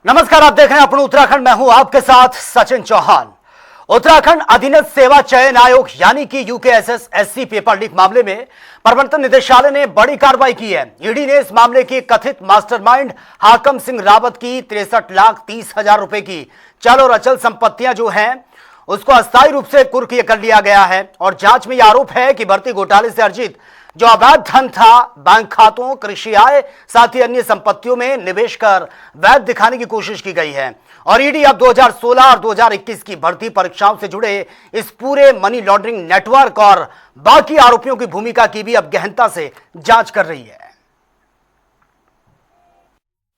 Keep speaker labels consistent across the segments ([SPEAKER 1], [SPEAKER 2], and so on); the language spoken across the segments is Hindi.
[SPEAKER 1] नमस्कार, आप देख रहे हैं अपना उत्तराखंड। मैं हूं आपके साथ सचिन चौहान। उत्तराखंड अधीनस्थ सेवा चयन आयोग यानी कि यूकेएसएस-एससी पेपर लीक मामले में प्रवर्तन निदेशालय ने बड़ी कार्रवाई की है। ईडी ने इस मामले के कथित मास्टरमाइंड हाकम सिंह रावत की 63,30,000 रुपए की चल और अचल संपत्तियां जो हैं उसको अस्थायी रूप से कुर्क कर लिया गया है। और जांच में यह आरोप है कि भर्ती घोटाले से अर्जित जो अवैध धन था बैंक खातों, कृषि आय, साथ ही अन्य संपत्तियों में निवेश कर वैध दिखाने की कोशिश की गई है। और ईडी अब 2016 और 2021 की भर्ती परीक्षाओं से जुड़े इस पूरे मनी लॉन्ड्रिंग नेटवर्क और बाकी आरोपियों की भूमिका की भी अब गहनता से जांच कर रही है।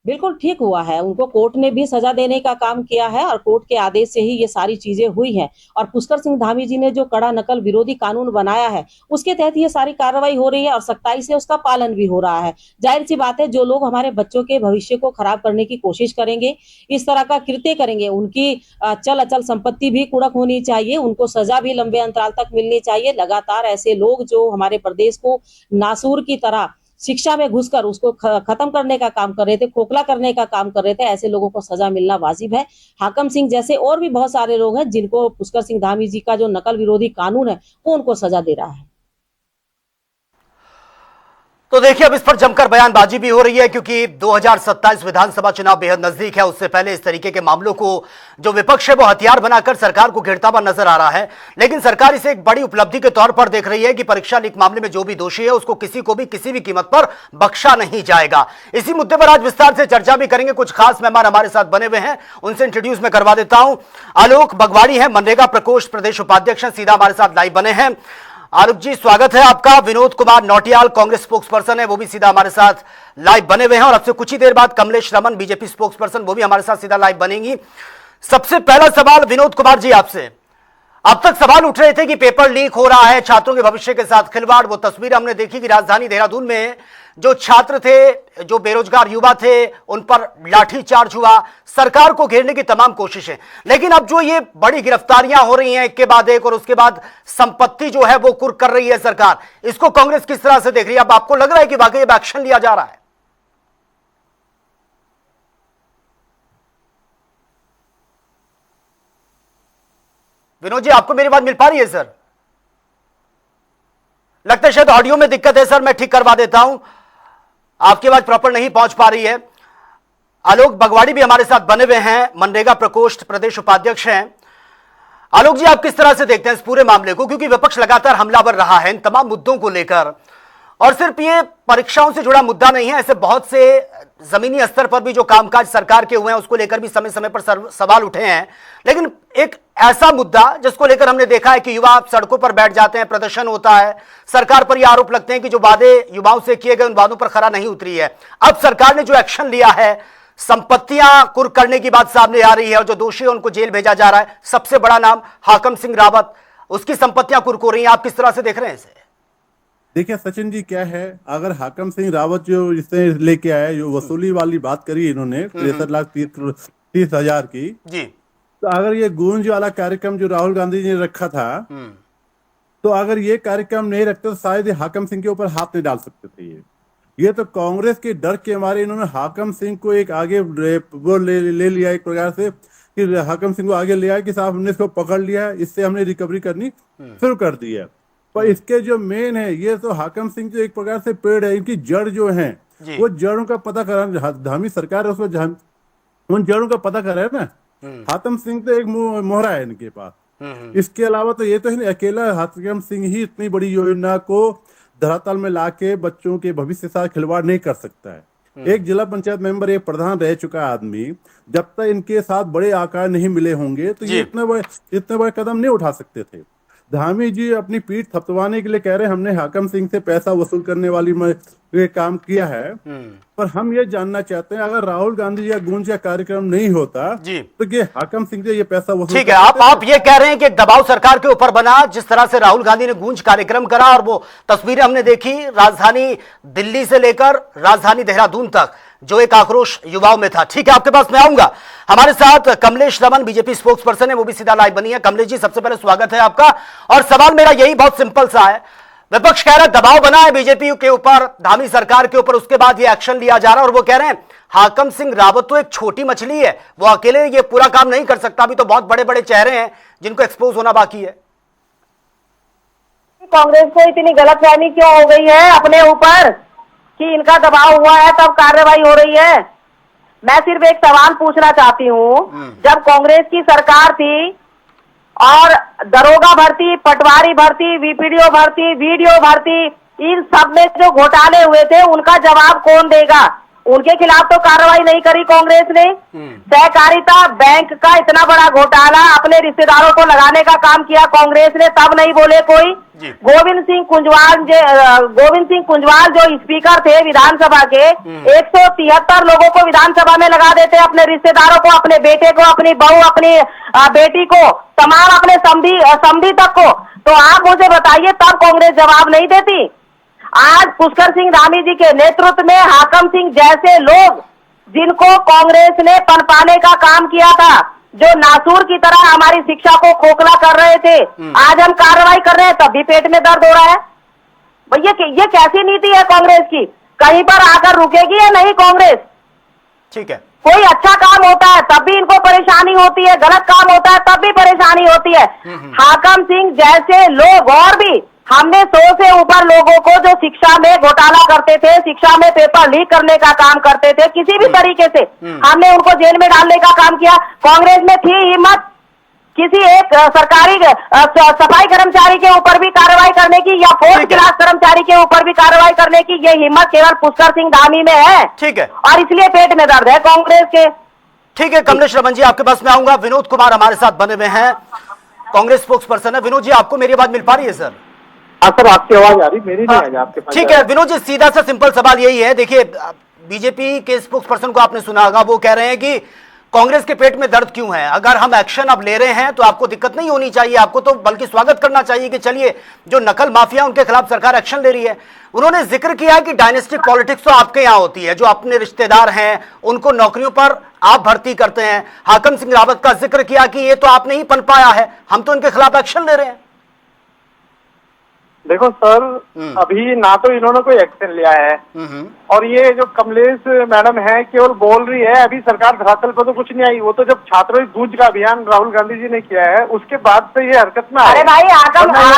[SPEAKER 2] बिल्कुल ठीक हुआ है। उनको कोर्ट ने भी सजा देने का काम किया है और कोर्ट के आदेश से ही ये सारी चीजें हुई हैं। और पुष्कर सिंह धामी जी ने जो कड़ा नकल विरोधी कानून बनाया है उसके तहत ये सारी कार्रवाई हो रही है और सख्ताई से उसका पालन भी हो रहा है। जाहिर सी बात है, जो लोग हमारे बच्चों के भविष्य को खराब करने की कोशिश करेंगे, इस तरह का कृत्य करेंगे, उनकी चल अचल संपत्ति भी कुड़क होनी चाहिए, उनको सजा भी लंबे अंतराल तक मिलनी चाहिए। लगातार ऐसे लोग जो हमारे प्रदेश को नासूर की तरह शिक्षा में घुसकर उसको खत्म करने का काम कर रहे थे, खोखला करने का काम कर रहे थे, ऐसे लोगों को सजा मिलना वाजिब है। हाकम सिंह जैसे और भी बहुत सारे लोग हैं जिनको पुष्कर सिंह धामी जी का जो नकल विरोधी कानून है वो उनको सजा दे रहा है।
[SPEAKER 1] तो देखिए, अब इस पर जमकर बयानबाजी भी हो रही है क्योंकि 2027 विधानसभा चुनाव बेहद नजदीक है। उससे पहले इस तरीके के मामलों को जो विपक्ष है वो हथियार बनाकर सरकार को घेरता हुआ नजर आ रहा है। लेकिन सरकार इसे एक बड़ी उपलब्धि के तौर पर देख रही है कि परीक्षा लीक मामले में जो भी दोषी है उसको किसी को भी किसी भी कीमत पर बख्शा नहीं जाएगा। इसी मुद्दे पर आज विस्तार से चर्चा भी करेंगे। कुछ खास मेहमान हमारे साथ बने हुए हैं, उनसे इंट्रोड्यूस में करवा देता हूं। आलोक बगवाड़ी है, मनरेगा प्रकोष्ठ प्रदेश उपाध्यक्ष हैं, सीधा हमारे साथ लाइव बने हैं। आलोक जी, स्वागत है आपका। विनोद कुमार नौटियाल कांग्रेस स्पोक्स पर्सन है, वो भी सीधा हमारे साथ लाइव बने हुए हैं। और अब से कुछ ही देर बाद Kamlesh Raman BJP spokes person, वो भी हमारे साथ सीधा लाइव बनेंगी। सबसे पहला सवाल विनोद कुमार जी आपसे। अब तक सवाल उठ रहे थे कि पेपर लीक हो रहा है, छात्रों के भविष्य के साथ खिलवाड़। वो तस्वीर हमने देखी कि राजधानी देहरादून में जो छात्र थे, जो बेरोजगार युवा थे, उन पर लाठीचार्ज हुआ, सरकार को घेरने की तमाम कोशिशें। लेकिन अब जो ये बड़ी गिरफ्तारियां हो रही हैं एक के बाद एक, और उसके बाद संपत्ति जो है वो कुर्क कर रही है सरकार, इसको कांग्रेस किस तरह से देख रही है? अब आपको लग रहा है कि वाकई अब एक्शन लिया जा रहा है? विनोद जी, आपको मेरी बात मिल पा रही है सर? लगता है शायद ऑडियो में दिक्कत है सर, मैं ठीक करवा देता हूं। आपकी आवाज प्रॉपर नहीं पहुंच पा रही है। आलोक बगवाड़ी भी हमारे साथ बने हुए हैं, मनरेगा प्रकोष्ठ प्रदेश उपाध्यक्ष हैं। आलोक जी, आप किस तरह से देखते हैं इस पूरे मामले को? क्योंकि विपक्ष लगातार हमलावर रहा है इन तमाम मुद्दों को लेकर, और सिर्फ ये परीक्षाओं से जुड़ा मुद्दा नहीं है, ऐसे बहुत से जमीनी स्तर पर भी जो कामकाज सरकार के हुए हैं उसको लेकर भी समय समय पर सवाल उठे हैं। लेकिन एक ऐसा मुद्दा जिसको लेकर हमने देखा है कि युवा सड़कों पर बैठ जाते हैं, प्रदर्शन होता है, सरकार पर यह आरोप लगते हैं कि जो वादे युवाओं से किए गए उन वादों पर खरा नहीं उतरी है। अब सरकार ने जो एक्शन लिया है, संपत्तियां कुर्क करने की बात सामने आ रही है और जो दोषी है उनको जेल भेजा जा रहा है। सबसे बड़ा नाम हाकम सिंह रावत, उसकी संपत्तियां कुर्क हो रही हैं। आप किस तरह से देख रहे हैं इसे?
[SPEAKER 3] देखिए सचिन जी, क्या है, अगर हाकम सिंह रावत जो इससे लेके आया, जो वसूली वाली बात करी इन्होंने 63,30,000 की जी, तो अगर ये गूंज वाला कार्यक्रम जो राहुल गांधी जी ने रखा था, तो अगर ये कार्यक्रम नहीं रखते तो शायद हाकम सिंह के ऊपर हाथ नहीं डाल सकते थे। ये तो कांग्रेस के डर के मारे इन्होंने हाकम सिंह को एक आगे वो ले लिया, एक प्रकार से कि हाकम सिंह को आगे ले आया कि साहब हमने इसको पकड़ लिया, इससे हमने रिकवरी करनी शुरू कर दी है। पर इसके जो मेन है, ये तो हाकम सिंह जो एक प्रकार से पेड़ है, इनकी जड़ जो है वो जड़ों का पता करा, धामी सरकार है उसमें उन जड़ों का पता करा है ना। हाकम सिंह तो एक मोहरा है इनके पास। इसके अलावा तो ये तो है, अकेला हाकम सिंह ही इतनी बड़ी योजना को धरातल में लाके बच्चों के भविष्य के साथ खिलवाड़ नहीं कर सकता है। एक जिला पंचायत मेंबर, एक प्रधान रह चुका आदमी, जब तक इनके साथ बड़े आकार नहीं मिले होंगे तो ये इतने बड़े कदम नहीं उठा सकते थे। धामी जी अपनी पीठ थपथवाने के लिए कह रहे हैं हमने हाकम सिंह से पैसा वसूल करने वाली ये काम किया है। पर हम ये जानना चाहते हैं, अगर राहुल गांधी या गूंज का कार्यक्रम नहीं होता तो ये हाकम सिंह से ये पैसा वसूल।
[SPEAKER 1] ठीक है, आप ये कह रहे हैं कि एक दबाव सरकार के ऊपर बना, जिस तरह से राहुल गांधी ने गूंज कार्यक्रम करा और वो तस्वीरें हमने देखी राजधानी दिल्ली से लेकर राजधानी देहरादून तक, जो एक आक्रोश युवाओं में था। ठीक है, आपके पास मैं आऊंगा। हमारे साथ Kamlesh Raman BJP spokes person है, वो भी सीधा लाइव बनी है। कमलेश जी, सबसे पहले स्वागत है आपका। और सवाल मेरा यही बहुत सिंपल सा है, विपक्ष कह रहा है दबाव बना है बीजेपी के ऊपर, धामी सरकार के ऊपर, उसके बाद ये एक्शन लिया जा रहा है, और वो कह रहे हैं हाकम सिंह रावत तो एक छोटी मछली है, वो अकेले ये पूरा काम नहीं कर सकता। अभी तो बहुत बड़े बड़े चेहरे हैं जिनको एक्सपोज होना बाकी है।
[SPEAKER 4] कांग्रेस को इतनी गलतफहमी क्यों हो गई है अपने ऊपर कि इनका दबाव हुआ है तब कार्रवाई हो रही है? मैं सिर्फ एक सवाल पूछना चाहती हूँ, जब कांग्रेस की सरकार थी और दरोगा भर्ती, पटवारी भर्ती, वीपीडीओ भर्ती, वीडियो भर्ती, इन सब में जो घोटाले हुए थे उनका जवाब कौन देगा? उनके खिलाफ तो कार्रवाई नहीं करी कांग्रेस ने। सहकारिता बैंक का इतना बड़ा घोटाला अपने रिश्तेदारों को लगाने का काम किया कांग्रेस ने, तब नहीं बोले कोई। गोविंद सिंह कुंजवाल जो स्पीकर थे विधानसभा के, 173 लोगों को विधानसभा में लगा देते, अपने रिश्तेदारों को, अपने बेटे को, अपनी बहू, अपनी बेटी को, तमाम अपने समधी तक को। तो आप मुझे बताइए तब कांग्रेस जवाब नहीं देती? आज पुष्कर सिंह धामी जी के नेतृत्व में हाकम सिंह जैसे लोग, जिनको कांग्रेस ने पनपाने का काम किया था, जो नासूर की तरह हमारी शिक्षा को खोखला कर रहे थे, आज हम कार्रवाई कर रहे हैं तब भी पेट में दर्द हो रहा है। भैया ये कैसी नीति है कांग्रेस की? कहीं पर आकर रुकेगी या नहीं कांग्रेस?
[SPEAKER 1] ठीक है,
[SPEAKER 4] कोई अच्छा काम होता है तब भी इनको परेशानी होती है, गलत काम होता है तब भी परेशानी होती है। हाकम सिंह जैसे लोग और भी, हमने 100 से ऊपर लोगों को जो शिक्षा में घोटाला करते थे, शिक्षा में पेपर लीक करने का काम करते थे, किसी भी तरीके से हमने उनको जेल में डालने का काम किया। कांग्रेस में थी हिम्मत किसी एक सरकारी सफाई कर्मचारी के ऊपर भी कार्रवाई करने की या फोर्थ क्लास कर्मचारी के ऊपर भी कार्रवाई करने की? ये हिम्मत केवल पुष्कर सिंह धामी में है।
[SPEAKER 1] ठीक है,
[SPEAKER 4] और इसलिए पेट में दर्द है कांग्रेस के।
[SPEAKER 1] ठीक है कमलेश रमन जी, आपके पास में आऊंगा। विनोद कुमार हमारे साथ बने हुए हैं, कांग्रेस स्पोक्स पर्सन है। विनोद जी, आपको मेरी बात मिल पा रही है सर?
[SPEAKER 5] हाँ सर, आपकी आवाज आ रही, मेरी नहीं आ रही आपके पास।
[SPEAKER 1] ठीक है विनोद जी, सीधा सा सिंपल सवाल यही है। देखिए, बीजेपी के स्पोक्स पर्सन को आपने सुना होगा, वो कह रहे हैं कि कांग्रेस के पेट में दर्द क्यों है? अगर हम एक्शन अब ले रहे हैं तो आपको दिक्कत नहीं होनी चाहिए, आपको तो बल्कि स्वागत करना चाहिए कि चलिए जो नकल माफिया उनके खिलाफ सरकार एक्शन ले रही है। उन्होंने जिक्र किया कि डायनेस्टिक पॉलिटिक्स तो आपके यहाँ होती है, जो अपने रिश्तेदार हैं उनको नौकरियों पर आप भर्ती करते हैं। हाकम सिंह रावत का जिक्र किया कि ये तो आपने ही पनपाया है, हम तो इनके खिलाफ एक्शन ले रहे हैं।
[SPEAKER 5] देखो सर, अभी ना तो इन्होंने कोई एक्शन लिया है और ये जो कमलेश मैडम है केवल बोल रही है। अभी सरकार धरातल पर तो कुछ नहीं आई। वो तो जब छात्रों की गूंज का अभियान राहुल गांधी जी ने किया है उसके बाद से ये हरकत में आए।
[SPEAKER 4] अरे भाई, हाकम सिंह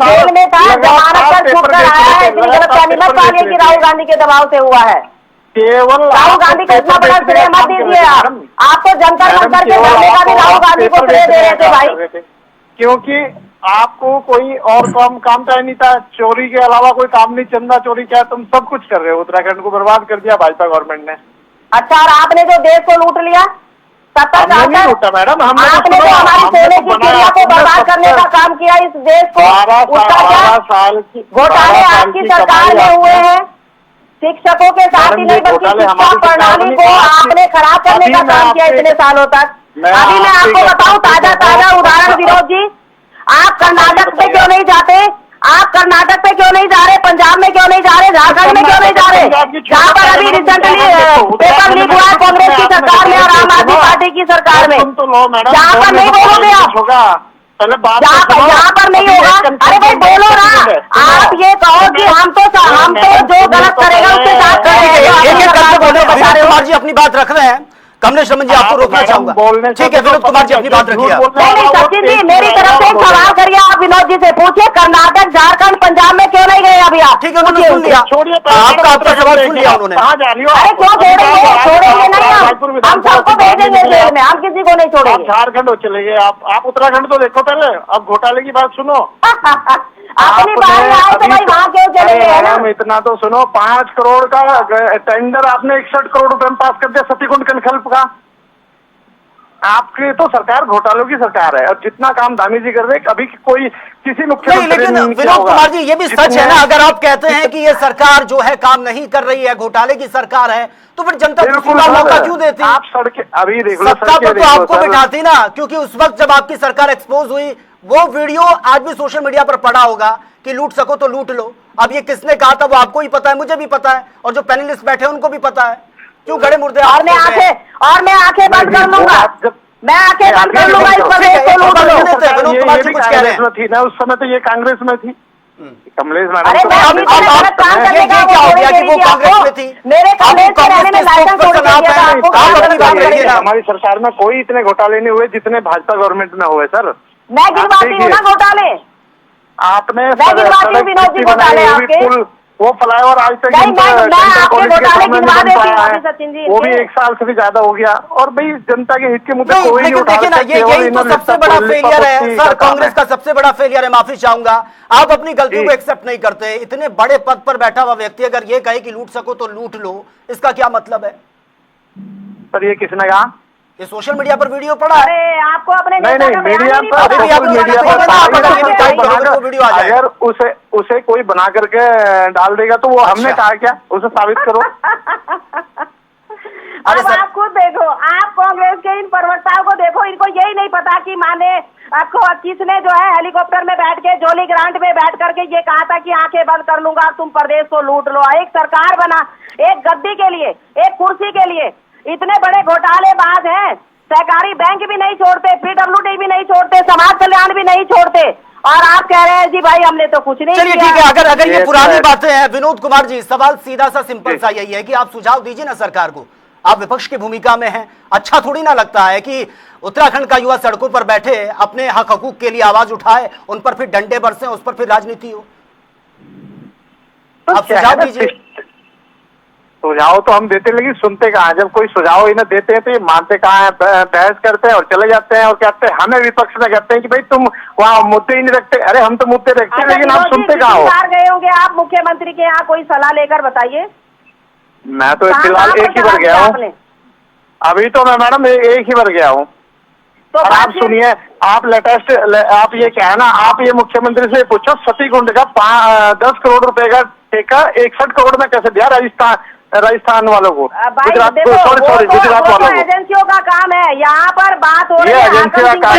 [SPEAKER 4] जेल में था, जमानत पर छूट कर आया है, इतनी गलतफहमी मत पालिए कि राहुल गांधी के दबाव से हुआ है।
[SPEAKER 5] केवल
[SPEAKER 4] राहुल गांधी को इतना बड़ा श्रेय मत दीजिए आप तो जंतर मंतर के जाने का भी राहुल गांधी को श्रेय दे रहे थे भाई,
[SPEAKER 5] क्योंकि आपको कोई और काम चाहिए नहीं था। चोरी के अलावा कोई काम नहीं, चंदा चोरी क्या, तुम सब कुछ कर रहे हो। उत्तराखंड को बर्बाद कर दिया भाजपा गवर्नमेंट ने।
[SPEAKER 4] अच्छा, और आपने जो देश को लूट लिया 70 साल
[SPEAKER 5] नहीं लूटा मैडम, हमने
[SPEAKER 4] आपने जो हमारी सोने की चिड़िया को बर्बाद करने का काम किया इस देश को, उसका क्या घोटाले आपकी सरकार में हुए हैं? शिक्षकों के साथ ही नहीं बल्कि शिक्षा प्रणाली को आपने खराब करने का काम किया इतने सालों तक। अभी मैं आपको बताऊं ताजा उदाहरण विनोद जी, आप कर्नाटक पे क्यों नहीं जाते? आप कर्नाटक पे क्यों नहीं जा रहे? पंजाब में क्यों नहीं जा रहे? झारखंड में क्यों नहीं जा रहे? जहाँ पर अभी रिसेंटली पेपर लीक हुआ है कांग्रेस की सरकार में और आम आदमी पार्टी की सरकार में, जहाँ पर नहीं बोलोगे आप, जहाँ पर नहीं होगा। अरे भाई बोलो ना, आप ये कहो कि हम तो जो गलत करेगा उसके साथ करेंगे।
[SPEAKER 1] कुमार जी अपनी बात रख रहे हैं, कमलेश रमन जी आपको रोकना चाहूंगा। ठीक है विनोद कुमार जी अपनी बात रखिए।
[SPEAKER 4] नहीं सचिन जी, मेरी तरफ से एक सवाल करिए, आप विनोद जी से पूछिए कर्नाटक, झारखंड, पंजाब में क्यों नहीं गए अभी आप?
[SPEAKER 1] ठीक है, उन्होंने सुन लिया, आपका सवाल सुन लिया उन्होंने।
[SPEAKER 4] अरे क्यों छोड़ेंगे नहीं, हम सबको भेजेंगे जेल में, हम किसी को नहीं छोड़ेंगे।
[SPEAKER 5] झारखंड हो चले गए आप उत्तराखंड तो देखो पहले, अब घोटाले की बात सुनो।
[SPEAKER 4] अपनी बात आए तो भाई वहाँ क्यों चले गए ना?
[SPEAKER 5] इतना तो सुनो, 5 करोड़ का टेंडर आपने 61 करोड़ रुपए में पास कर दिया सतीकुंड कनखल्प का। आपकी तो सरकार घोटालों की सरकार है और जितना काम धामी जी कर रहे अभी कोई किसी मुख्यमंत्री
[SPEAKER 1] नहीं। लेकिन विनोद कुमार जी ये भी सच है ना, अगर आप कहते हैं कि ये सरकार जो है काम नहीं कर रही है, घोटाले की सरकार है, तो फिर जनता को मौका क्यों देती?
[SPEAKER 5] आप सड़क अभी देख लो,
[SPEAKER 1] सत्ता पर तो आपको बिठाती ना, क्योंकि उस वक्त जब आपकी सरकार एक्सपोज हुई वो वीडियो आज भी सोशल मीडिया पर पड़ा होगा कि लूट सको तो लूट लो। अब ये किसने कहा था वो आपको ही पता है, मुझे भी पता है, और जो पैनलिस्ट बैठे उनको भी पता है। क्यों गड़े मुर्दे?
[SPEAKER 4] और मैं आंखें बंद कर लूंगा, मैं आंखें बंद कर लूंगा इस प्रदेश को लूट लो।
[SPEAKER 5] कुछ कह रहे हैं थी ना उस समय, तो ये कांग्रेस में थी। कमलेश
[SPEAKER 4] अरे
[SPEAKER 5] मैडम
[SPEAKER 4] मैं अभी तो गलत काम करने का
[SPEAKER 1] क्या हो गया कि वो कांग्रेस में थी?
[SPEAKER 4] मेरे कमलेश के रहने में लाइसेंस छोड़ दिया था आपको।
[SPEAKER 5] हमारी सरकार में कोई इतने घोटाले नहीं हुए जितने भाजपा गवर्नमेंट में हुए सर।
[SPEAKER 4] मैं गिनवाती हूँ ना घोटाले,
[SPEAKER 5] आपने
[SPEAKER 4] गिनवाती हूँ विनोद जी घोटाले आपके।
[SPEAKER 5] वो फ्लाईओवर आज तक
[SPEAKER 4] मैं आपके घोटाले गिनवा देती हूँ सचिन जी,
[SPEAKER 5] वो भी 1 साल से भी ज्यादा हो गया। और भाई जनता के हित के मुद्दे कोई नहीं उठा
[SPEAKER 1] देखिए ना, यही तो सबसे बड़ा फेलियर है सर, कांग्रेस का सबसे बड़ा फेलियर है। माफी चाहूंगा, आप अपनी गलतियों को एक्सेप्ट नहीं करते। इतने बड़े पद पर बैठा हुआ व्यक्ति अगर ये कहे कि लूट सको तो लूट लो, इसका क्या मतलब है?
[SPEAKER 5] सर ये किसने कहा?
[SPEAKER 1] ये सोशल मीडिया पर वीडियो पड़ा है।
[SPEAKER 4] अरे आपको अपने
[SPEAKER 5] नहीं मीडिया पर
[SPEAKER 1] वीडियो आ जाए,
[SPEAKER 5] अगर उसे कोई बना करके डाल देगा तो वो हमने कहा क्या? उसे साबित करो।
[SPEAKER 4] अब आप खुद देखो, आप कांग्रेस के इन प्रवक्ताओं को देखो, इनको यही नहीं पता कि माने आपको किसने जो है हेलीकॉप्टर में बैठ के जोली ग्रांट में बैठ करके ये कहा था कि आंखें बंद कर लूंगा तुम प्रदेश को लूट लो। एक सरकार बना, एक गद्दी के लिए, एक कुर्सी के लिए इतने बड़े घोटालेबाज हैं। सहकारी बैंक भी नहीं छोड़ते, पीडब्ल्यूडी भी नहीं छोड़ते, समाज कल्याण भी नहीं छोड़ते, और आप कह रहे हैं जी भाई हमने तो कुछ नहीं
[SPEAKER 1] किया। चलिए ठीक है, अगर ये पुरानी बातें हैं, विनोद कुमार जी सवाल सीधा सा सिंपल सा यही है कि आप सुझाव दीजिए ना सरकार को। आप विपक्ष की भूमिका में हैं, अच्छा थोड़ी ना लगता है कि उत्तराखंड का युवा सड़कों पर बैठे अपने हक हकूक के लिए आवाज उठाए, उन पर फिर डंडे बरसे, उस पर फिर राजनीति हो। आप सुझाव दीजिए।
[SPEAKER 5] सुझाव तो हम देते लेकिन सुनते कहाँ? जब कोई सुझाव इन्हें देते हैं तो ये मानते कहाँ है, बहस करते हैं और चले जाते हैं और कहते हैं, हमें विपक्ष में कहते हैं कि भाई तुम वहाँ मुद्दे ही नहीं रखते। अरे हम तो मुद्दे रखते हैं लेकिन आप सुनते कहाँ हो?
[SPEAKER 4] गए होंगे आप मुख्यमंत्री के यहाँ कोई सलाह लेकर, बताइए।
[SPEAKER 5] मैं तो फिलहाल एक ही बार गया हूँ, अभी तो मैं मैडम एक ही बार गया हूँ। तो आप सुनिए, आप लेटेस्ट आप ये क्या है ना, आप ये मुख्यमंत्री से पूछो सती कुंड का 10 करोड़ रुपए का ठेका 61 करोड़ में कैसे दिया राजस्थान वालों को, गुजरात वालों को।
[SPEAKER 4] एजेंसियों का काम है, यहाँ पर बात हो रही है
[SPEAKER 5] एजेंसियों का काम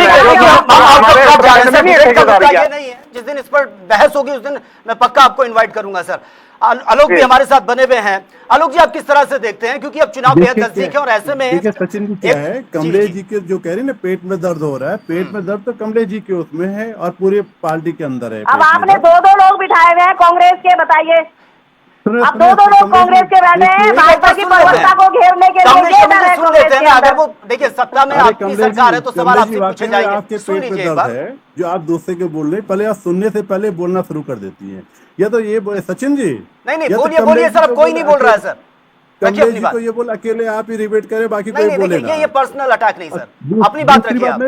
[SPEAKER 1] है। जिस दिन इस पर बहस होगी उस दिन मैं पक्का आपको इनवाइट करूंगा सर। आलोक भी हमारे साथ बने हुए हैं। आलोक जी, आप किस तरह से देखते हैं, क्योंकि अब चुनाव बेहद नजदीक है और ऐसे में
[SPEAKER 3] देखिए सचिन जी क्या है, कमलेश जी के जो कह रहे हैं ना पेट में दर्द हो रहा है, पेट में दर्द तो कमलेश जी के उसमें है और पूरे पार्टी के अंदर है।
[SPEAKER 4] अब आपने 2 लोग बिठाए हुए हैं कांग्रेस के, बताइए। अब 2 लोग कांग्रेस के बैठे हैं भाजपा की प्रवक्ता को घेरने के लिए।
[SPEAKER 1] सुन लेते हैं ना, अगर वो देखिए सत्ता में आपकी सरकार है तो सवाल आपसे पूछे जाएंगे।
[SPEAKER 3] आपके पेट में दर्द है जो आप दूसरे के बोल रहे हैं, पहले आप सुनने से पहले बोलना शुरू कर देती है। या तो ये बोले सचिन जी,
[SPEAKER 1] नहीं बोलिए सर, अब कोई नहीं बोल रहा है सर।
[SPEAKER 3] कमलेश जी को ये बोल अकेले आप ही रिबेट करें, बाकी कोई बोलेगा।
[SPEAKER 1] ये पर्सनल अटैक नहीं सर, अपनी बात रखिए आप।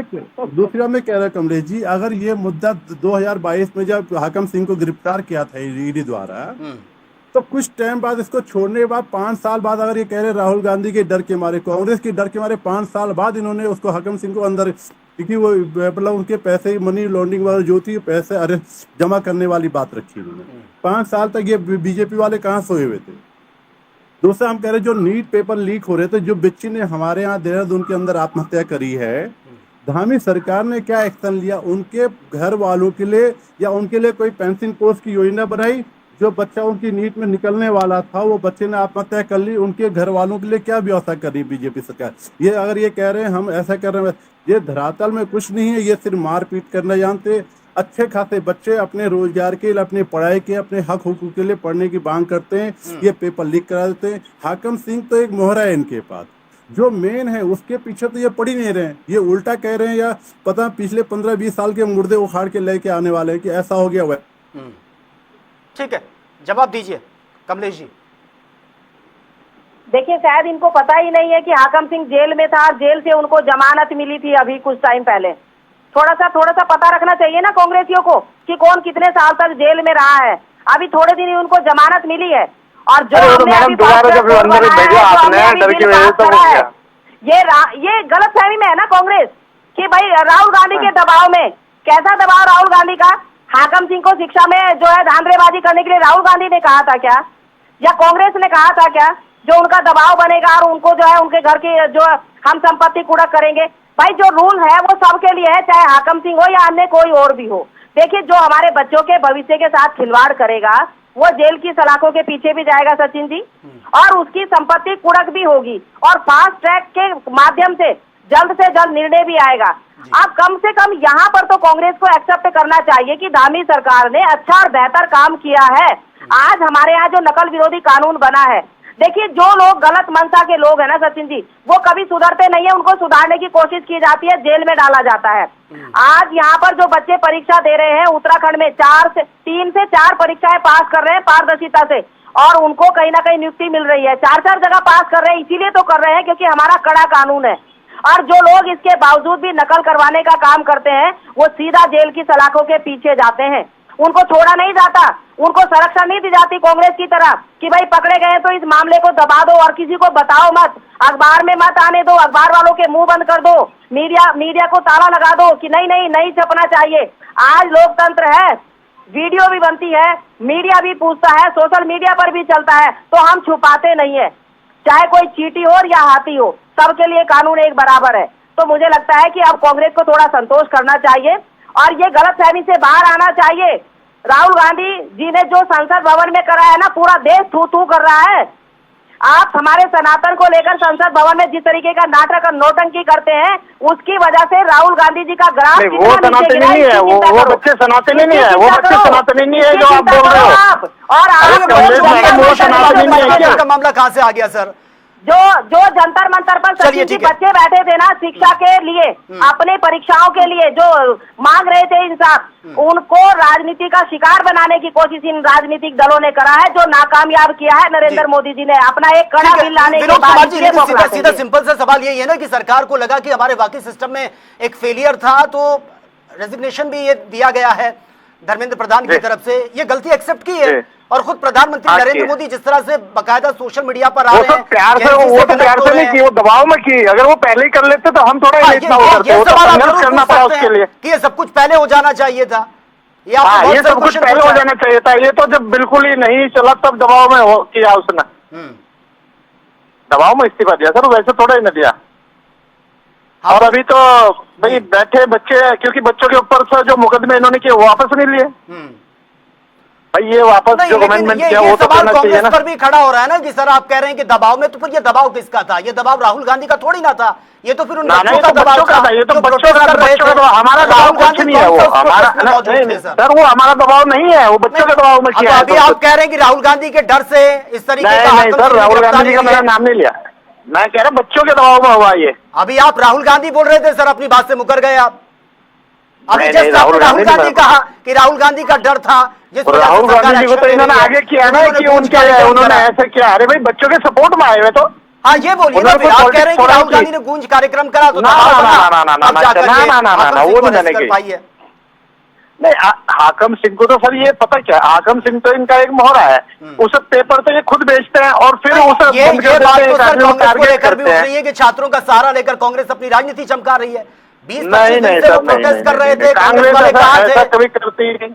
[SPEAKER 3] दूसरी बात मैं कह रहा हूँ कमलेश जी, अगर ये मुद्दा 2022 में जब हाकम सिंह को गिरफ्तार किया था ईडी द्वारा, तो कुछ टाइम बाद इसको छोड़ने के बाद 5 साल बाद अगर ये कह रहे राहुल गांधी के डर के मारे, कांग्रेस के डर के मारे 5 साल बाद इन्होंने उसको हाकम सिंह को अंदर, क्योंकि वो मतलब उनके पैसे मनी लॉन्ड्रिंग वाले जो थी पैसे अरे जमा करने वाली बात रखी उन्होंने। 5 साल तक ये बीजेपी वाले कहाँ सोए हुए थे। दूसरा हम कह रहे जो नीट पेपर लीक हो रहे थे, जो बच्ची ने हमारे यहाँ देहरादून के अंदर आत्महत्या करी है, धामी सरकार ने क्या एक्शन लिया? उनके घर वालों के लिए या उनके लिए कोई पेंशन पोस्ट की योजना बनाई? जो बच्चा उनकी नीट में निकलने वाला था वो बच्चे ने आत्महत्या कर ली, उनके घर वालों के लिए क्या व्यवस्था कर रही बीजेपी सरकार? ये अगर ये कह रहे हैं हम ऐसा कर रहे हैं, ये धरातल में कुछ नहीं है, ये सिर्फ मारपीट करना जानते। अच्छे खासे बच्चे अपने रोजगार के लिए, अपनी पढ़ाई के, अपने हक हुकूक के लिए पढ़ने की मांग करते हैं, ये पेपर लीक करा देते हैं। हाकम सिंह तो एक मोहरा है इनके पास, जो मेन है उसके पीछे तो ये पड़ ही नहीं रहे हैं, ये उल्टा कह रहे हैं या पता पिछले 15-20 साल के मुर्दे उखाड़ के लेके आने वाले हैं कि ऐसा हो गया हुआ।
[SPEAKER 1] ठीक है, जवाब दीजिए कमलेश जी।
[SPEAKER 4] देखिए शायद इनको पता ही नहीं है कि हाकम सिंह जेल में था, जेल से उनको जमानत मिली थी अभी कुछ टाइम पहले। थोड़ा सा पता रखना चाहिए ना कांग्रेसियों को कि कौन कितने साल तक जेल में रहा है। अभी थोड़े दिन ही उनको जमानत मिली है और जो ये गलत फहमी में है ना कांग्रेस कि भाई राहुल गांधी के दबाव में, कैसा दबाव राहुल गांधी का? हाकम सिंह को शिक्षा में जो है धांधलेबाजी करने के लिए राहुल गांधी ने कहा था क्या, या कांग्रेस ने कहा था क्या? जो उनका दबाव बनेगा और उनको जो है उनके घर की जो हम संपत्ति कुड़क करेंगे। भाई जो रूल है वो सबके लिए है, चाहे हाकम सिंह हो या अन्य कोई और भी हो। देखिए जो हमारे बच्चों के भविष्य के साथ खिलवाड़ करेगा वो जेल की सलाखों के पीछे भी जाएगा सचिन जी, और उसकी संपत्ति कुड़क भी होगी और फास्ट ट्रैक के माध्यम से जल्द निर्णय भी आएगा। अब कम से कम यहाँ पर तो कांग्रेस को एक्सेप्ट करना चाहिए कि धामी सरकार ने अच्छा और बेहतर काम किया है। आज हमारे यहाँ जो नकल विरोधी कानून बना है, देखिए जो लोग गलत मंशा के लोग हैं ना सचिन जी, वो कभी सुधरते नहीं है, उनको सुधारने की कोशिश की जाती है, जेल में डाला जाता है। आज यहाँ पर जो बच्चे परीक्षा दे रहे हैं उत्तराखंड में 3 से 4 परीक्षाएं पास कर रहे हैं पारदर्शिता से, और उनको कहीं ना कहीं नियुक्ति मिल रही है। 4 जगह पास कर रहे हैं, इसीलिए तो कर रहे हैं क्योंकि हमारा कड़ा कानून है। और जो लोग इसके बावजूद भी नकल करवाने का काम करते हैं वो सीधा जेल की सलाखों के पीछे जाते हैं, उनको छोड़ा नहीं जाता, उनको संरक्षण नहीं दी जाती कांग्रेस की तरह कि भाई पकड़े गए तो इस मामले को दबा दो और किसी को बताओ मत, अखबार में मत आने दो, अखबार वालों के मुंह बंद कर दो, मीडिया को ताला लगा दो कि नहीं छपना चाहिए। आज लोकतंत्र है, वीडियो भी बनती है, मीडिया भी पूछता है, सोशल मीडिया पर भी चलता है, तो हम छुपाते नहीं है। चाहे कोई चींटी हो या हाथी हो, सबके लिए कानून एक बराबर है। तो मुझे लगता है कि अब कांग्रेस को थोड़ा संतोष करना चाहिए और ये गलतफहमी से बाहर आना चाहिए। राहुल गांधी जी ने जो संसद भवन में करा है ना, पूरा देश थू थू कर रहा है। आप हमारे सनातन को लेकर संसद भवन में जिस तरीके का नाटक और नौटंकी करते हैं, उसकी वजह से राहुल गांधी जी का ग्राफ
[SPEAKER 5] वो सनातनी नहीं है, वो बच्चे सनातनी नहीं है, वो बच्चे सनातनी नहीं है जो आप बोल रहे हो।
[SPEAKER 4] और
[SPEAKER 1] आप का मामला कहाँ से आ गया सर?
[SPEAKER 4] जो जंतर मंतर पर सचिन जी बच्चे बैठे थे ना शिक्षा के लिए, अपने परीक्षाओं के लिए जो मांग रहे थे इंसाफ, उनको राजनीति का शिकार बनाने की कोशिश इन राजनीतिक दलों ने करा है, जो नाकामयाब किया है नरेंद्र मोदी जी ने अपना एक कड़ा बिल लाने के बाद।
[SPEAKER 1] सीधा सिंपल सा सवाल यही है ना कि सरकार को लगा कि हमारे बाकी सिस्टम में एक फेलियर था, तो रेजिग्नेशन भी ये दिया गया है धर्मेंद्र प्रधान की तरफ से, ये गलती एक्सेप्ट की है। और खुद प्रधानमंत्री नरेंद्र मोदी जिस तरह से बकायदा सोशल मीडिया पर आ रहे हैं,
[SPEAKER 5] वो तो प्यार से नहीं की, वो दबाव में की। अगर वो पहले ही कर लेते तो हम थोड़ा
[SPEAKER 1] ये सवाल आप करना पड़ा उसके लिए कि ये सब कुछ पहले हो जाना चाहिए था,
[SPEAKER 5] ये सब कुछ पहले हो जाना चाहिए था। ये तो जब बिल्कुल ही नहीं चला तब दबाव में किया उसने, दबाव में इस्तीफा दिया सर, वैसे थोड़ा ही न दिया। और अभी तो भाई बैठे बच्चे, क्योंकि बच्चों के ऊपर से जो मुकदमे इन्होंने किए वो वापस नहीं लिए भाई, ये वापस जो अमेंडमेंट किया वो तो करना चाहिए ना।
[SPEAKER 1] पर भी खड़ा हो रहा है ना कि सर आप कह रहे हैं कि दबाव में, तो फिर ये दबाव किसका था? ये दबाव राहुल गांधी का थोड़ी ना था, ये तो फिर उन बच्चों का दबाव था।
[SPEAKER 5] ये तो बच्चों का हमारा दबाव कुछ नहीं है, वो हमारा सर, वो हमारा दबाव नहीं है, वो बच्चों के दबाव में किया है।
[SPEAKER 1] अभी आप कह रहे हैं कि राहुल गांधी के डर से इस तरीके का?
[SPEAKER 5] नहीं सर, राहुल गांधी का मैंने नाम नहीं लिया, मैं कह रहा बच्चों के दबाव में हुआ ये।
[SPEAKER 1] अभी आप राहुल गांधी बोल रहे थे सर, अपनी बात से मुकर गए आप। अभी जस्ट राहुल गांधी कहा कि राहुल गांधी का डर था,
[SPEAKER 5] राहुल गांधी जी को तो इन्होंने आगे किया ना कि उन्होंने ऐसे किया। अरे भाई बच्चों के सपोर्ट में आए हुए तो।
[SPEAKER 1] हाँ ये बोलिए, आप कह रहे हैं कि राहुल गांधी ने गूंज कार्यक्रम करा तो
[SPEAKER 5] ना, वो नहीं मैंने किया। नहीं, हाकम सिंह को तो सर ये पता क्या, हाकम सिंह तो इनका एक मोहरा है, उस पेपर तो ये खुद बेचते हैं और फिर उसे
[SPEAKER 1] ये बात तो सर कांग्रेस को लेकर भी उठ रही है कि छात्रों का सहारा लेकर कांग्रेस अपनी राजनीति चमका रही है। 20-25 दिन से वो प्रोटेस्ट कर रहे थे,
[SPEAKER 5] कांग्रेस ऐसा कभी करती नहीं।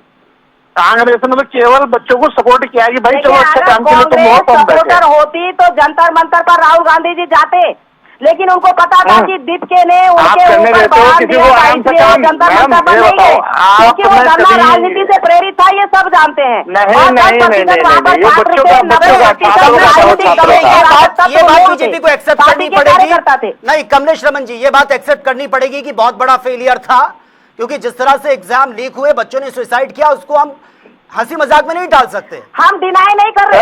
[SPEAKER 5] कांग्रेस ने तो केवल बच्चों को सपोर्ट किया कि भाई चलो अच्छे काम के लिए तुम बहुत कम
[SPEAKER 4] सपोर्टर होती तो जंतर मंतर पर राहुल गांधी जी जाते, लेकिन उनको पता था कि दीपके ने उनके ऊपर बयान दिया था, इसलिए वो जंतर मंतर पर नहीं गए, क्योंकि वो धरना राजनीति से प्रेरित था, ये सब जानते हैं।
[SPEAKER 1] ये बात बीजेपी को एक्सेप्ट करनी पड़ेगी। नहीं कमलेश रमन जी, ये बात एक्सेप्ट करनी पड़ेगी कि बहुत बड़ा फेलियर था, क्योंकि जिस तरह से एग्जाम लीक हुए, बच्चों ने सुसाइड किया, उसको हम हंसी मजाक में नहीं डाल सकते।
[SPEAKER 4] हम डिनाई नहीं कर रहे,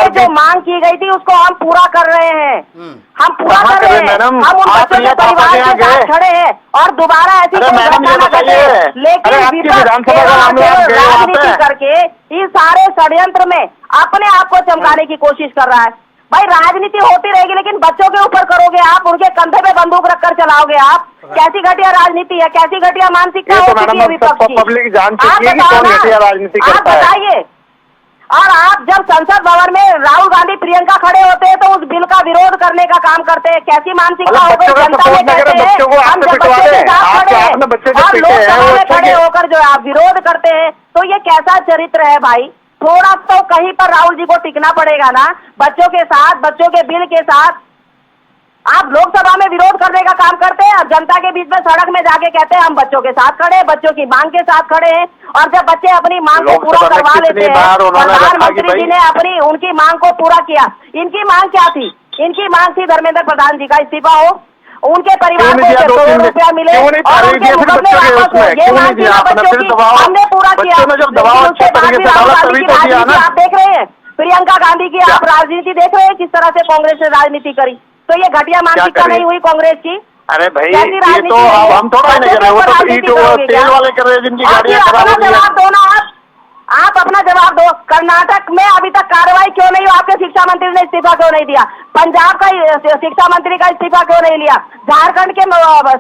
[SPEAKER 4] जो मांग की गई थी उसको हम पूरा कर रहे हैं, हम पूरा कर रहे हैं, हम उन बच्चों के परिवार के साथ खड़े हैं और दोबारा ऐसी लेकिन राजनीति करके इस सारे षड्यंत्र में अपने आप को चमकाने की कोशिश कर रहा है। भाई राजनीति होती रहेगी, लेकिन बच्चों के ऊपर करोगे आप, उनके कंधे पे बंदूक रखकर चलाओगे आप, कैसी घटिया राजनीति है, कैसी घटिया मानसिकता हो चुकी है विपक्ष की।
[SPEAKER 5] पब्लिक जान चुकी है कि कौन घटिया राजनीति करता है।
[SPEAKER 4] आप बताइए, और आप जब संसद भवन में राहुल गांधी प्रियंका खड़े होते हैं तो उस बिल का विरोध करने का काम करते हैं, कैसी मानसिकता हो गई जनता में? कहते हैं हम जब बच्चे के साथ खड़े हैं और लोकसभा में खड़े होकर जो आप विरोध करते हैं, तो ये कैसा चरित्र है भाई? थोड़ा तो कहीं पर राहुल जी को टिकना पड़ेगा ना, बच्चों के साथ, बच्चों के बिल के साथ। आप लोकसभा में विरोध करने का काम करते हैं और जनता के बीच में सड़क में जाके कहते हैं हम बच्चों के साथ खड़े हैं, बच्चों की मांग के साथ खड़े हैं। और जब बच्चे अपनी मांग को पूरा करवा लेते हैं, प्रधानमंत्री जी ने उनकी मांग को पूरा किया। इनकी मांग क्या थी? इनकी मांग थी धर्मेंद्र प्रधान जी का इस्तीफा हो, उनके परिवार को करोड़ों रुपया मिले और उनके मुकदमे वापस हो। ये मांग थी बच्चों की, हमने पूरा किया। उसके बाद भी राहुल गांधी की राजनीति आप देख रहे हैं, प्रियंका गांधी की आप राजनीति देख रहे हैं, किस तरह से कांग्रेस ने राजनीति करी। तो ये घटिया मानसिकता नहीं हुई कांग्रेस की?
[SPEAKER 5] अरे भाई ये तो हम थोड़ा नहीं कर रहे, वो तो तेल वाले कर रहे हैं जिनकी गाड़ियां खराब हो रही है।
[SPEAKER 4] जवाब दो ना आप अपना जवाब दो। कर्नाटक में अभी तक कार्रवाई क्यों नहीं हुई? आपके शिक्षा मंत्री ने इस्तीफा क्यों नहीं दिया? पंजाब का शिक्षा मंत्री का इस्तीफा क्यों नहीं लिया? झारखंड के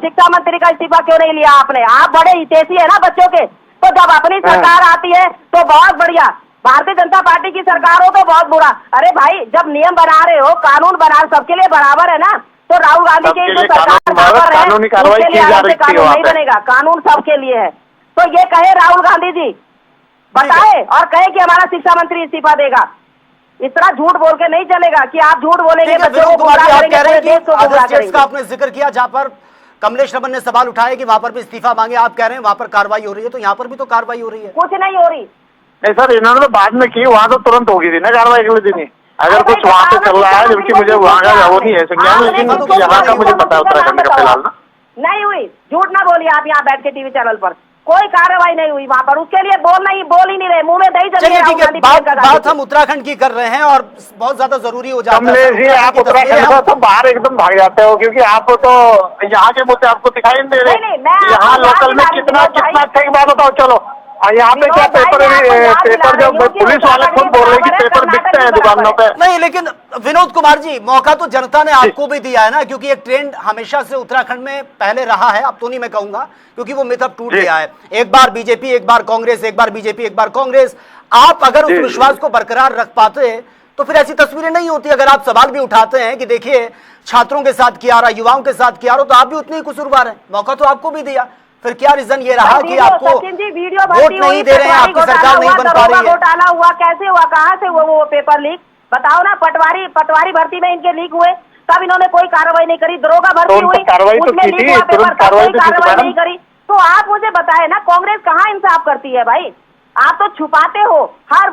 [SPEAKER 4] शिक्षा मंत्री का इस्तीफा क्यों नहीं लिया आपने? आप बड़े हितैषी है ना बच्चों के। तो जब अपनी सरकार आती है तो बहुत बढ़िया, भारतीय जनता पार्टी की सरकार हो तो बहुत बुरा। अरे भाई जब नियम बना रहे हो, कानून बना सबके लिए बराबर है ना, तो राहुल गांधी की जो सरकार बराबर है उसके लिए अलग से कानून नहीं बनेगा, कानून सबके लिए है। तो ये कहे राहुल गांधी जी, बताए और कहे कि हमारा शिक्षा मंत्री इस्तीफा देगा। इस तरह झूठ बोल के नहीं चलेगा कि आप झूठ बोलेंगे, बच्चों को गुमराह करेंगे, देश को गुमराह करेंगे।
[SPEAKER 1] आपने जिक्र किया जहां पर कमलेश रमन ने सवाल उठाया कि वहां पर भी इस्तीफा मांगे, आप कह रहे हैं वहां पर कार्रवाई हो रही है, तो यहाँ पर भी तो कार्रवाई हो रही है।
[SPEAKER 4] कुछ नहीं हो रही।
[SPEAKER 5] नहीं सर, इन्होंने तो बाद में की, वहाँ तो तुरंत होगी थी ना कार्रवाई अगले दिन ही। अगर कुछ वहाँ पे चल रहा है, जबकि मुझे वहाँ का वो नहीं है संज्ञान, लेकिन यहाँ का मुझे पता है उत्तराखंड का फिलहाल ना।
[SPEAKER 4] नहीं हुई, झूठ ना बोलिए आप यहाँ बैठ के टीवी चैनल पर। कोई कार्रवाई नहीं हुई वहाँ पर, उसके लिए बोल ही नहीं रहे, मुंह में दही जमी।
[SPEAKER 1] बात हम उत्तराखंड की कर रहे हैं और बहुत ज्यादा जरूरी हो जाता है।
[SPEAKER 5] कमलेश जी आप उत्तराखंड से तो बाहर एकदम भाग जाते हो, क्योंकि आप तो यहाँ के मुद्दे आपको दिखाई नहीं दे रहे। यहाँ लोकल में कितना अच्छी बात बताओ। चलो यहाँ पे क्या पेपर जो पुलिस वाले खुद बोल रहे हैं कि पेपर बिकते हैं दुकानों पे।
[SPEAKER 1] नहीं, लेकिन विनोद कुमार जी, मौका तो जनता ने आपको भी दिया है ना, क्योंकि एक ट्रेंड हमेशा से उत्तराखंड में पहले रहा है। अब तो नहीं मैं कहूंगा, क्योंकि वो मिथ अब टूट गया है। एक बार बीजेपी, एक बार कांग्रेस, एक बार बीजेपी, एक बार कांग्रेस। आप अगर उस विश्वास को बरकरार रख पाते तो फिर ऐसी तस्वीरें नहीं होती। अगर आप सवाल भी उठाते हैं कि देखिए छात्रों के साथ किया रहा, युवाओं के साथ किया रहा, तो आप भी उतने ही कसूरवार हैं। मौका तो आपको भी दिया, फिर क्या रीजन ये रहा कि आपको वोट नहीं दे रहे हैं, आपकी सरकार नहीं बन पा रही है?
[SPEAKER 4] घोटाला हुआ, कैसे हुआ, कहाँ से हुआ वो पेपर लीक? बताओ ना। पटवारी भर्ती में इनके लीक हुए, तब इन्होंने कोई कार्रवाई नहीं करी। दरोगा भर्ती हुई, उसमें लीक हुआ पेपर, तब कोई कार्रवाई नहीं करी। तो आप मुझे बताए ना, कांग्रेस कहाँ इंसाफ करती है भाई? आप तो छुपाते हो, हर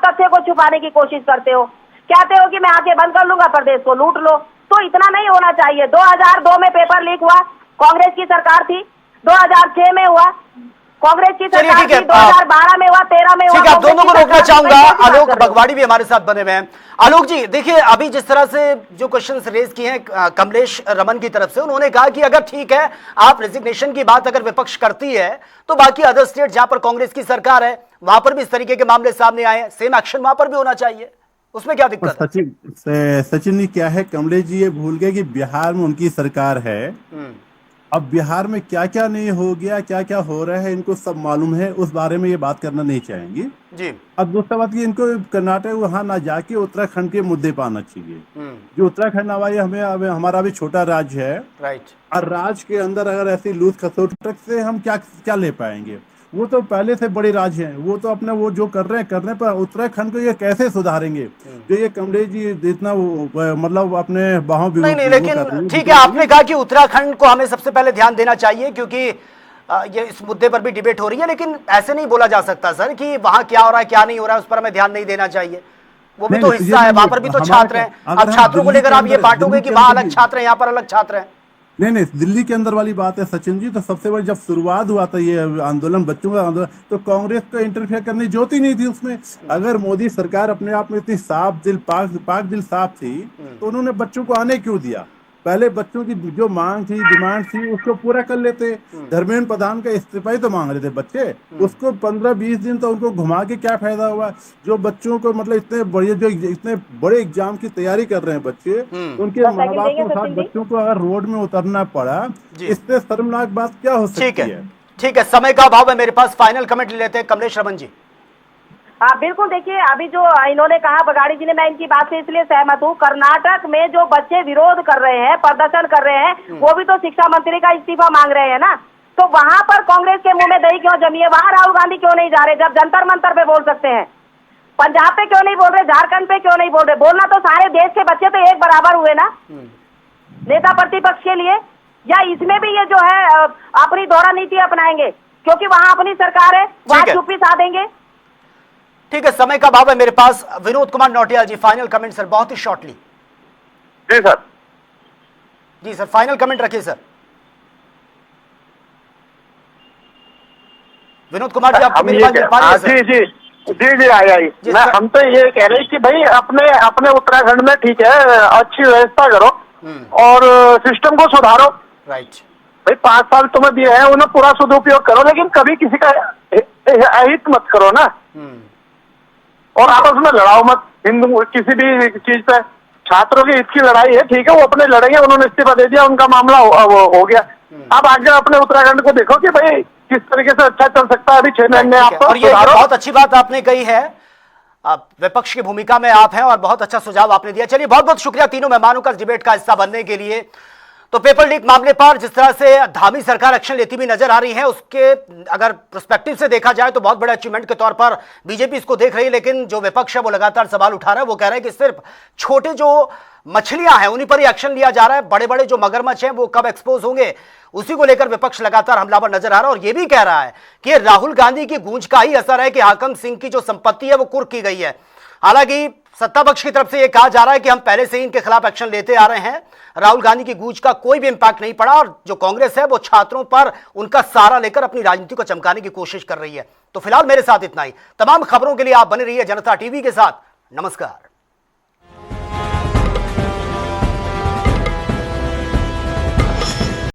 [SPEAKER 4] तथ्य को छुपाने की कोशिश करते हो। कहते हो कि मैं आंखें बंद कर लूंगा, प्रदेश को लूट लो। तो इतना नहीं होना चाहिए। 2002 में पेपर लीक हुआ, कांग्रेस की सरकार थी। 2006 में हुआ, कांग्रेस की सरकार थी। 2012 में हुआ, 13 में हुआ।
[SPEAKER 1] ठीक है, दोनों को रोकना चाहूंगा। आलोक बगवाड़ी भी हमारे साथ बने हुए हैं। आलोक जी देखिए, अभी जिस तरह से जो क्वेश्चंस रेज किए हैं कमलेश रमन की तरफ से, उन्होंने कहा कि अगर ठीक है आप रेजिग्नेशन की बात अगर विपक्ष करती है तो बाकी अदर स्टेट जहां पर कांग्रेस की सरकार है वहां पर भी इस तरीके के मामले सामने आए, सेम एक्शन वहां पर भी होना चाहिए, उसमें क्या दिक्कत है?
[SPEAKER 3] सचिन जी क्या है, कमलेश जी ये भूल गए कि बिहार में उनकी सरकार है। अब बिहार में क्या क्या नहीं हो गया, क्या क्या हो रहा है, इनको सब मालूम है। उस बारे में ये बात करना नहीं चाहेंगे
[SPEAKER 1] जी।
[SPEAKER 3] अब दूसरा बात कि इनको कर्नाटक वहां ना जाके उत्तराखंड के मुद्दे पे आना चाहिए। जो उत्तराखंड हमारे हमारा भी छोटा राज्य है,
[SPEAKER 1] राइट।
[SPEAKER 3] और राज्य के अंदर अगर ऐसी लूट खसोट से हम क्या ले पाएंगे? वो तो पहले से बड़े राज्य हैं, वो तो अपने वो जो कर रहे हैं करने पर उत्तराखंड को ये कैसे सुधारेंगे? जो ये कमलेश जी इतना मतलब अपने बाहों
[SPEAKER 1] नहीं, लेकिन ठीक है, आपने कहा कि उत्तराखंड को हमें सबसे पहले ध्यान देना चाहिए क्योंकि ये इस मुद्दे पर भी डिबेट हो रही है, लेकिन ऐसे नहीं बोला जा सकता सर कि वहां क्या हो रहा है क्या नहीं हो रहा है उस पर हमें ध्यान नहीं देना चाहिए। वो भी तो हिस्सा है, वहां पर भी तो छात्र हैं। अब छात्रों को लेकर आप ये बांटोगे कि वहां अलग छात्र हैं, यहाँ पर अलग छात्र हैं।
[SPEAKER 3] नहीं, दिल्ली के अंदर वाली बात है सचिन जी। तो सबसे बड़ी जब शुरुआत हुआ था ये आंदोलन, बच्चों का आंदोलन, तो कांग्रेस को इंटरफेयर करने की जरूरत ही नहीं थी उसमें। अगर मोदी सरकार अपने आप में इतनी साफ दिल पाक दिल साफ थी तो उन्होंने बच्चों को आने क्यों दिया? पहले बच्चों की जो मांग थी, डिमांड थी, उसको पूरा कर लेते। धर्मेंद्र प्रधान का इस्तीफा ही तो मांग रहे थे बच्चे, उसको 15-20 दिन तो उनको घुमा के क्या फायदा हुआ? जो बच्चों को मतलब इतने बड़े एग्जाम की तैयारी कर रहे हैं बच्चे, उनके माँ बाप के साथ बच्चों को अगर रोड में उतरना पड़ा, इससे शर्मनाक बात क्या हो सकती है?
[SPEAKER 1] ठीक है, समय का अभाव है मेरे पास, फाइनल कमेंट ले लेते हैं कमलेश रमन जी।
[SPEAKER 4] हाँ बिल्कुल, देखिए अभी जो इन्होंने कहा बगाड़ी जी ने, मैं इनकी बात से इसलिए सहमत हूँ। कर्नाटक में जो बच्चे विरोध कर रहे हैं, प्रदर्शन कर रहे हैं, वो भी तो शिक्षा मंत्री का इस्तीफा मांग रहे हैं ना। तो वहां पर कांग्रेस के मुंह में दही क्यों जमी है? वहां राहुल गांधी क्यों नहीं जा रहे जब जंतर मंतर पे बोल सकते हैं? पंजाब पे क्यों नहीं बोल रहे? झारखंड पे क्यों नहीं बोल रहे? बोलना तो सारे देश के बच्चे तो एक बराबर हुए ना। नेता प्रतिपक्ष के लिए, या इसमें भी ये जो है अपनी दोहरा नीति अपनाएंगे? क्योंकि वहां अपनी सरकार है, वहां चुप्पी साधेंगे।
[SPEAKER 1] ठीक है, समय का अभाव है मेरे पास। विनोद कुमार नौटियाल जी, फाइनल कमेंट सर, बहुत ही शॉर्टली।
[SPEAKER 5] जी सर।
[SPEAKER 1] जी सर, फाइनल कमेंट रखिए सर। विनोद कुमार जी, आप मेरी बात सुन पा रहे हैं सर?
[SPEAKER 5] जी जी जी जी आई हम तो ये कह रहे हैं कि भाई अपने अपने उत्तराखंड में ठीक है, अच्छी व्यवस्था करो और सिस्टम को सुधारो।
[SPEAKER 1] राइट
[SPEAKER 5] भाई 5 साल तुम्हें दिए हैं, उन्हें पूरा सदुपयोग करो, लेकिन कभी किसी का अहित मत करो ना, और आपस में लड़ाओ मत हिंदू किसी भी चीज पे। छात्रों की हित की लड़ाई है, ठीक है, वो अपने लड़ेंगे, उन्होंने इस्तीफा दे दिया, उनका मामला हो गया। अब आगे अपने उत्तराखंड को देखो कि भाई किस तरीके से अच्छा चल सकता है। अभी 6 महीने आपको,
[SPEAKER 1] और ये बहुत अच्छी बात आपने कही है, आप विपक्ष की भूमिका में आप हैं और बहुत अच्छा सुझाव आपने दिया। चलिए, बहुत बहुत शुक्रिया तीनों मेहमानों का डिबेट का हिस्सा बनने के लिए। तो पेपर लीक मामले पर जिस तरह से धामी सरकार एक्शन लेती हुई नजर आ रही है, उसके अगर पर्सपेक्टिव से देखा जाए तो बहुत बड़े अचीवमेंट के तौर पर बीजेपी इसको देख रही है, लेकिन जो विपक्ष है वो लगातार सवाल उठा रहा है। वो कह रहे हैं कि सिर्फ छोटे जो मछलियां हैं उन्हीं पर ही एक्शन लिया जा रहा है, बड़े बड़े जो मगरमच्छ हैं वो कब एक्सपोज होंगे, उसी को लेकर विपक्ष लगातार हमलावर नजर आ रहा है। और यह भी कह रहा है कि राहुल गांधी की गूंज का ही असर है कि हाकम सिंह की जो संपत्ति है वो कुर्क की गई है। हालांकि सत्ता पक्ष की तरफ से यह कहा जा रहा है कि हम पहले से ही इनके खिलाफ एक्शन लेते आ रहे हैं, राहुल गांधी की गूंज का कोई भी इंपैक्ट नहीं पड़ा, और जो कांग्रेस है वो छात्रों पर उनका सहारा लेकर अपनी राजनीति को चमकाने की कोशिश कर रही है। तो फिलहाल मेरे साथ इतना ही। तमाम खबरों के लिए आप बने रहिए जनता टीवी के साथ। नमस्कार।